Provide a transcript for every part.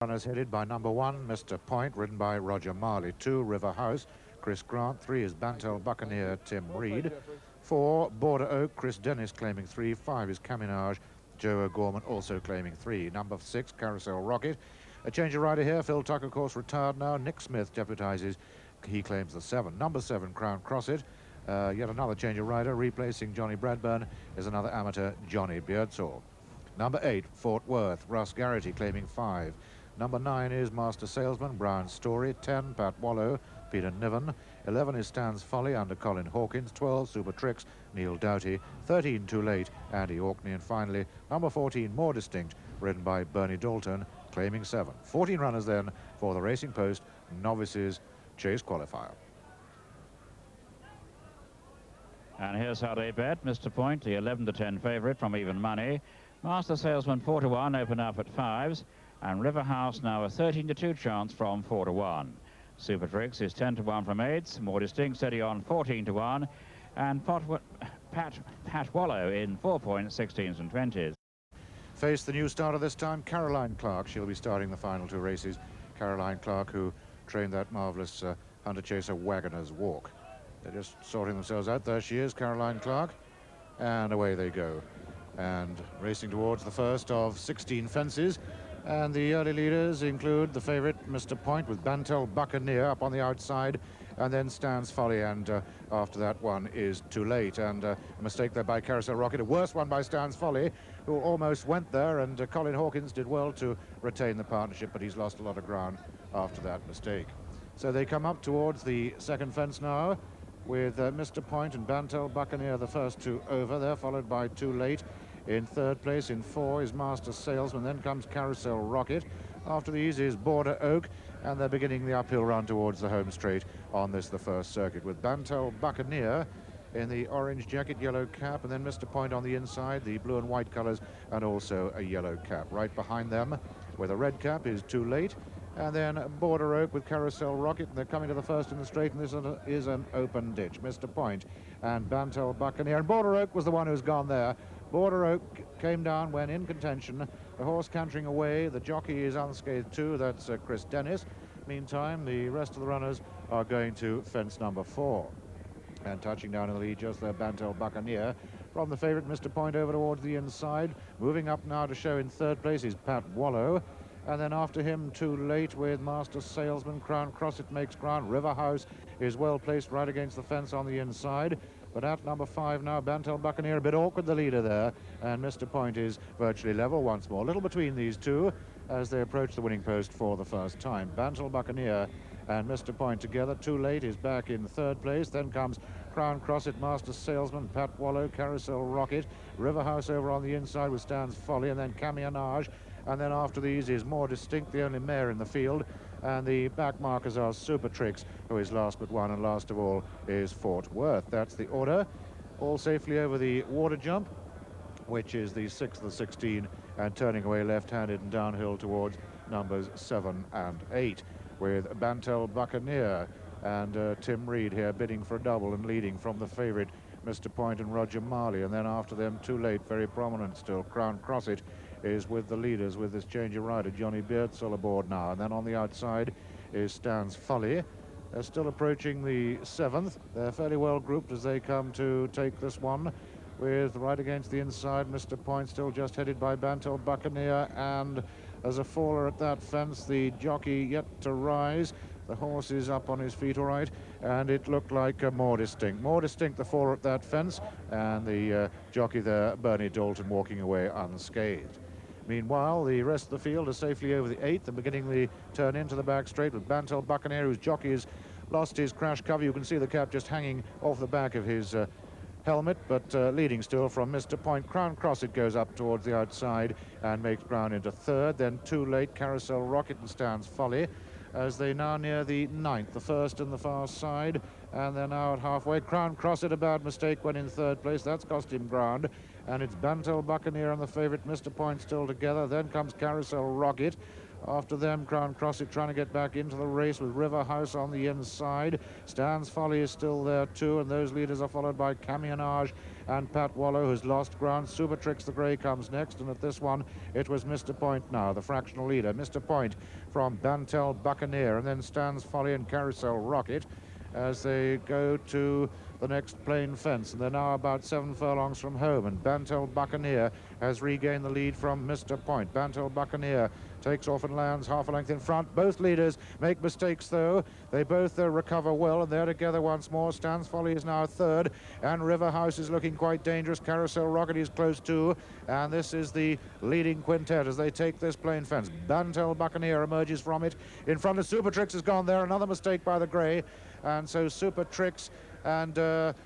Runners headed by number 1, Mr. Point, ridden by Roger Marley. 2, River House, Chris Grant. 3 is Bantel Buccaneer, Tim Reed. 4, Border Oak, Chris Dennis claiming 3. 5 is Caminage, Joe O'Gorman also claiming 3. Number 6, Carousel Rocket. A change of rider here. Phil Tucker, of course, retired now. Nick Smith deputises. He claims the 7. Number 7, Crown Crossit. Yet another change of rider. Replacing Johnny Bradburn is another amateur, Johnny Beardsall. Number 8, Fort Worth. Russ Garrity claiming 5. Number 9 is Master Salesman, Brian Story. 10, Pat Wallow, Peter Niven. 11 is Stan's Folly under Colin Hawkins. 12, Super Tricks, Neil Doughty. 13, Too Late, Andy Orkney. And finally, number 14, More Distinct, ridden by Bernie Dalton, claiming 7. 14 runners then for the Racing Post Novices Chase Qualifier. And here's how they bet. Mr. Point, the 11 to 10 favourite from Even Money. Master Salesman 4 to 1, open up at 5s. And River House now a 13 to 2 chance from 4 to 1. Super Tricks is 10 to 1 from 8s. More Distinct steady on 14 to 1. And Pat Wallow in 4 points, 16s and 20s. Face the new starter this time, Caroline Clark. She'll be starting the final 2 races. Caroline Clark, who trained that marvellous Hunter Chaser Wagoner's walk. They're just sorting themselves out. There she is, Caroline Clark. And away they go. And racing towards the first of 16 fences. And the early leaders include the favourite, Mr. Point, with Bantel Buccaneer up on the outside, and then Stan's Folly, and after that one is Too Late. And a mistake there by Carousel Rocket, a worse one by Stan's Folly, who almost went there, and Colin Hawkins did well to retain the partnership, but he's lost a lot of ground after that mistake. So they come up towards the second fence now, with Mr. Point and Bantel Buccaneer the first 2 over. They're followed by Too Late. In 3rd place, in 4 is Master Salesman, then comes Carousel Rocket. After these is Border Oak, and they're beginning the uphill run towards the home straight on this, the first circuit, with Bantel Buccaneer in the orange jacket, yellow cap, and then Mr. Point on the inside, the blue and white colours, and also a yellow cap. Right behind them, with a red cap, is Too Late, and then Border Oak with Carousel Rocket, and they're coming to the first in the straight, and this is an open ditch. Mr. Point and Bantel Buccaneer, and Border Oak was the one who's gone there. Border Oak came down when in contention. The horse cantering away. The jockey is unscathed too. That's Chris Dennis. Meantime, the rest of the runners are going to fence number 4. And touching down in the lead just there, Bantel Buccaneer. From the favourite, Mr. Point, over towards the inside. Moving up now to show in 3rd place is Pat Wallow. And then after him, Too Late with Master Salesman. Crown Crossit makes ground. River House is well placed right against the fence on the inside. But at number 5 now, Bantel Buccaneer, a bit awkward, the leader there. And Mr. Point is virtually level once more. A little between these two as they approach the winning post for the first time. Bantel Buccaneer and Mr. Point together. Too Late is back in 3rd place. Then comes Crown Crossit, Master Salesman, Pat Wallow, Carousel Rocket. River House over on the inside with Stan's Folly, and then Caminage. And then after these is More Distinct, the only mare in the field. And the back markers are Super Tricks, who is last but one, and last of all is Fort Worth. That's the order. All safely over the water jump, which is the 6th of the 16, and turning away left-handed and downhill towards numbers 7 and 8, with Bantel Buccaneer and Tim Reed here bidding for a double and leading from the favourite, Mr. Point and Roger Marley. And then after them, Too Late, very prominent still. Crown Crossit is with the leaders with this change of rider, Johnny Beardsall aboard now. And then on the outside is Stan's Folly. They're still approaching the 7th. They're fairly well grouped as they come to take this one, with right against the inside, Mr. Point still just headed by Bantel Buccaneer, and as a faller at that fence, the jockey yet to rise. The horse is up on his feet all right, and it looked like More Distinct. More Distinct, the faller at that fence, and the jockey there, Bernie Dalton, walking away unscathed. Meanwhile, the rest of the field is safely over the 8th and beginning the turn into the back straight with Bantel Buccaneer, whose jockey has lost his crash cover. You can see the cap just hanging off the back of his helmet, but leading still from Mr. Point. Crown Crossit goes up towards the outside and makes ground into 3rd. Then Too Late, Carousel Rocket and Stan's Folly as they now near the 9th, the first in the far side, and they're now at halfway. Crown Crossit, a bad mistake when in 3rd place. That's cost him ground. And it's Bantel Buccaneer and the favourite, Mr. Point, still together. Then comes Carousel Rocket. After them, Crown Crossit trying to get back into the race with River House on the inside. Stan's Folly is still there too, and those leaders are followed by Caminage and Pat Wallow, who's lost ground. Super Tricks the Grey comes next, and at this one, it was Mr. Point now, the fractional leader. Mr. Point from Bantel Buccaneer, and then Stands Folly and Carousel Rocket as they go to the next plain fence, and they're now about 7 furlongs from home, and Bantel Buccaneer has regained the lead from Mr. Point. Bantel Buccaneer takes off and lands half a length in front. Both leaders make mistakes, though. They both recover well, and they're together once more. Stands Folly is now third, and River House is looking quite dangerous. Carousel Rocket is close too, and this is the leading quintet as they take this plain fence. Bantel Buccaneer emerges from it. In front of Super Tricks has gone there. Another mistake by the Grey, and so Super Tricks and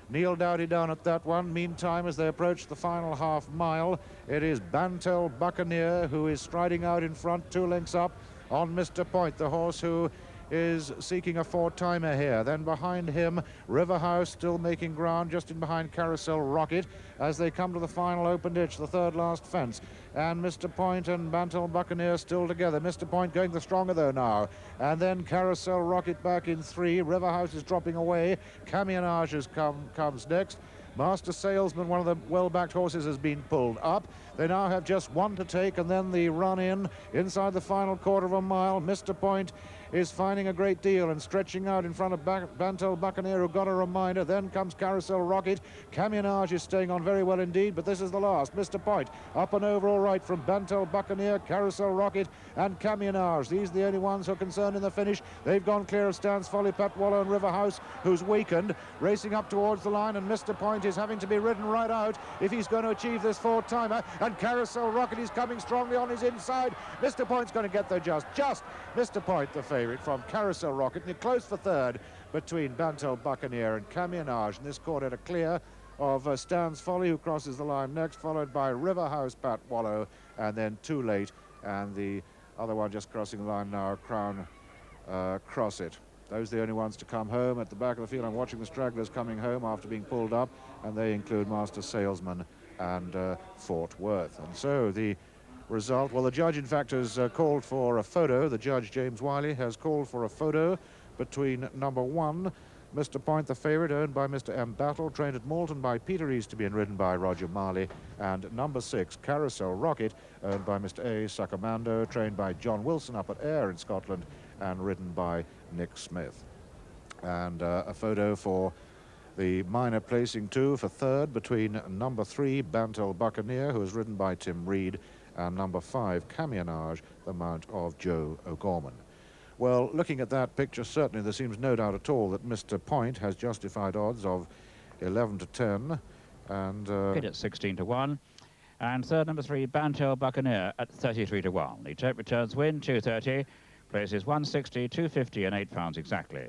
Neil Dowdy down at that one. Meantime, as they approach the final half mile, it is Bantel Buccaneer who is striding out in front, 2 lengths up on Mr. Point, the horse who is seeking a 4-timer here. Then behind him, River House still making ground just in behind Carousel Rocket as they come to the final open ditch, the third last fence. And Mr. Point and Bantel Buccaneer still together. Mr. Point going the stronger though now. And then Carousel Rocket back in 3. River House is dropping away. Camionage comes next. Master Salesman, one of the well-backed horses, has been pulled up. They now have just 1 to take, and then the run inside the final quarter of a mile. Mr. Point is finding a great deal and stretching out in front of Bantel Buccaneer, who got a reminder. Then comes Carousel Rocket. Camionage is staying on very well indeed, but this is the last. Mr. Point up and over all right from Bantel Buccaneer, Carousel Rocket and Camionage. These are the only ones who are concerned in the finish. They've gone clear of Stands Folly, Pat Wallow and River House, who's weakened, racing up towards the line, and Mr. Point is having to be ridden right out if he's going to achieve this 4-timer, and Carousel Rocket is coming strongly on his inside. Mr. Point's going to get there just Mr. Point, the favourite from Carousel Rocket, and you're close for third between Bantel Buccaneer and Camionage, and this quartet are clear of Stands Folly, who crosses the line next, followed by River House, Pat Wallow, and then Too Late, and the other one just crossing the line now, Crown Cross It. Those are the only ones to come home. At the back of the field, I'm watching the stragglers coming home after being pulled up, and they include Master Salesman and Fort Worth. And so the result, well, the judge in fact has called for a photo. The judge, James Wiley, has called for a photo between number 1, Mr. Point, the favourite, owned by Mr. M. Battle, trained at Malton by Peter Easterby and ridden by Roger Marley, and number 6, Carousel Rocket, owned by Mr. A. Sacamando, trained by John Wilson up at Ayr in Scotland and ridden by Nick Smith. And a photo for the minor placing 2 for third between number 3, Bantel Buccaneer, who is ridden by Tim Reed, and number 5, Camionage, the mount of Joe O'Gorman. Well, looking at that picture, certainly there seems no doubt at all that Mr. Point has justified odds of 11 to 10, and hit at 16 to 1. And third, number 3, Bantel Buccaneer at 33 to 1. The tape returns win 230, places 160, 250 and £8 exactly.